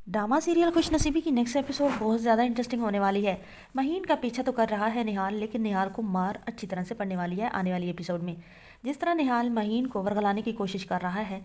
Drama serial खुशनसीबी की next episode बहुत ज़्यादा इंटरेस्टिंग होने वाली है। महीन का पीछा तो कर रहा है निहाल, लेकिन निहाल को मार अच्छी तरह से पड़ने वाली है आने वाली एपिसोड में। जिस तरह निहाल महीन को वर्गलाने की कोशिश कर रहा है,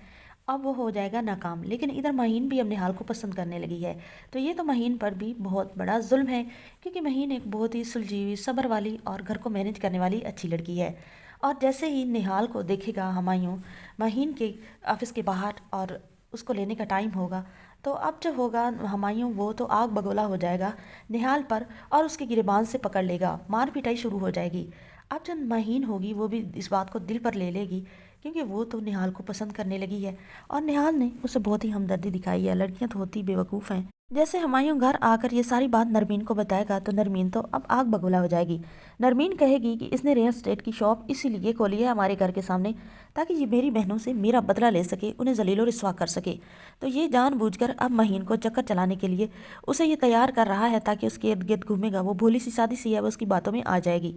अब वो हो जाएगा नाकाम। लेकिन इधर महीन भी अब निहाल को पसंद करने लगी है, तो ये तो महीन पर भी बहुत बड़ा जुल्म है, क्योंकि महीन एक बहुत ही सुलझी हुई, सब्र वाली और घर को मैनेज करने वाली अच्छी लड़की है। और जैसे ही निहाल को देखेगा हुमायूं महीन के ऑफिस के बाहर और उसको लेने का टाइम होगा, तो अब जो होगा हुमायूं वो तो आग बगोला हो जाएगा निहाल पर और उसके गिरेबान से पकड़ लेगा। मार पिटाई शुरू हो जाएगी। अब जो महीन होगी वो भी इस बात को दिल पर ले लेगी, क्योंकि वो तो निहाल को पसंद करने लगी है और निहाल ने उसे बहुत ही हमदर्दी दिखाई है। लड़कियां तो होती बेवकूफ़ हैं। जैसे हुमायूं घर आकर ये सारी बात नरमीन को बताएगा, तो नरमीन तो अब आग बगोला हो जाएगी। नरमीन कहेगी कि इसने रियल एस्टेट की शॉप इसीलिए खोली है हमारे घर के सामने, ताकि ये मेरी बहनों से मेरा बदला ले सके, उन्हें जलीलो रिस्वा कर सके। तो ये जानबूझकर अब महीन को चक्कर चलाने के लिए उसे ये तैयार कर रहा है, ताकि उसके इर्द गिर्द घूमेगा। वो भोली सी सादी सी है, वो उसकी बातों में आ जाएगी।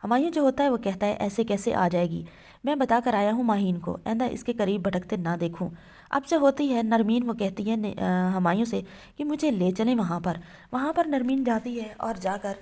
हुमायूं जो होता है वो कहता है ऐसे कैसे आ जाएगी, मैं बता कर आया हूँ माहीन को, ऐंदा इसके करीब भटकते ना देखूँ। अब से होती है नरमीन, वो कहती है हुमायूं से कि मुझे ले चलें वहाँ पर नरमीन जाती है और जाकर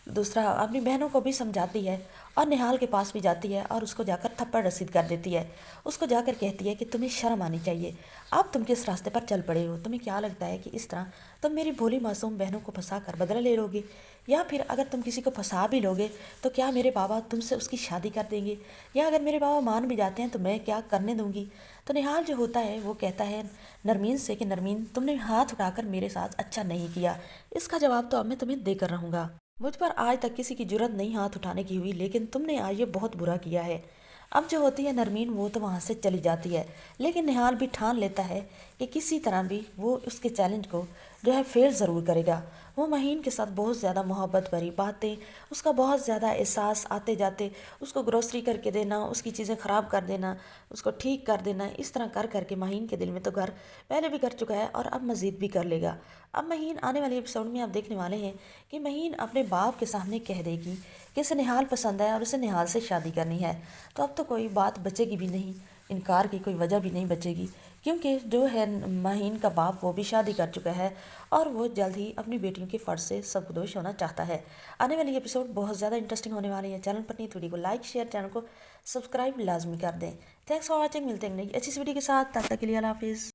दूसरा अपनी बहनों को भी समझाती है और निहाल के पास भी जाती है और उसको जाकर थप्पड़ रसीद कर देती है। उसको जाकर कहती है कि तुम्हें शर्म आनी चाहिए, अब तुम किस रास्ते पर चल पड़े हो। तुम्हें क्या लगता है कि इस तरह तुम मेरी भोली मासूम बहनों को फंसा कर बदला ले लोगे, या फिर अगर तुम किसी को फंसा भी लोगे तो क्या मेरे बाबा तुमसे उसकी शादी कर देंगे, या अगर मेरे बाबा मान भी जाते हैं तो मैं क्या करने दूंगी। तो निहाल जो होता है वो कहता है नरमीन से कि नरमीन तुमने हाथ उठाकर मेरे साथ अच्छा नहीं किया, इसका जवाब तो अब मैं तुम्हें देकर रहूँगा। मुझ पर आज तक किसी की जुर्रत नहीं हाथ उठाने की हुई, लेकिन तुमने आज ये बहुत बुरा किया है। अब जो होती है नरमीन वो तो वहाँ से चली जाती है, लेकिन निहाल भी ठान लेता है कि किसी तरह भी वो उसके चैलेंज को जो है फेल ज़रूर करेगा। वो महीन के साथ बहुत ज़्यादा मोहब्बत भरी बातें, उसका बहुत ज़्यादा एहसास आते जाते, उसको ग्रोसरी करके देना, उसकी चीज़ें ख़राब कर देना, उसको ठीक कर देना, इस तरह कर करके महीन के दिल में तो घर पहले भी कर चुका है और अब मज़ीद भी कर लेगा। अब महीन आने वाले एपिसोड में आप देखने वाले हैं कि महीन अपने बाप के सामने कह देगी कि इसे निहाल पसंद है और उसे निहाल से शादी करनी है। तो अब तो कोई बात बचेगी भी नहीं, इनकार की कोई वजह भी नहीं बचेगी, क्योंकि जो है महीन का बाप वो भी शादी कर चुका है और वो जल्द ही अपनी बेटियों के फ़र्ज से सबकदोश होना चाहता है। आने वाली एपिसोड बहुत ज़्यादा इंटरेस्टिंग होने वाली है। चैनल पर नहीं, वीडियो को लाइक शेयर, चैनल को सब्सक्राइब लाजमी कर दें। Thanks for watching. मिलते हैं नई अच्छी सी वीडियो के साथ, तब तक के लिए अल्लाह हाफिज़।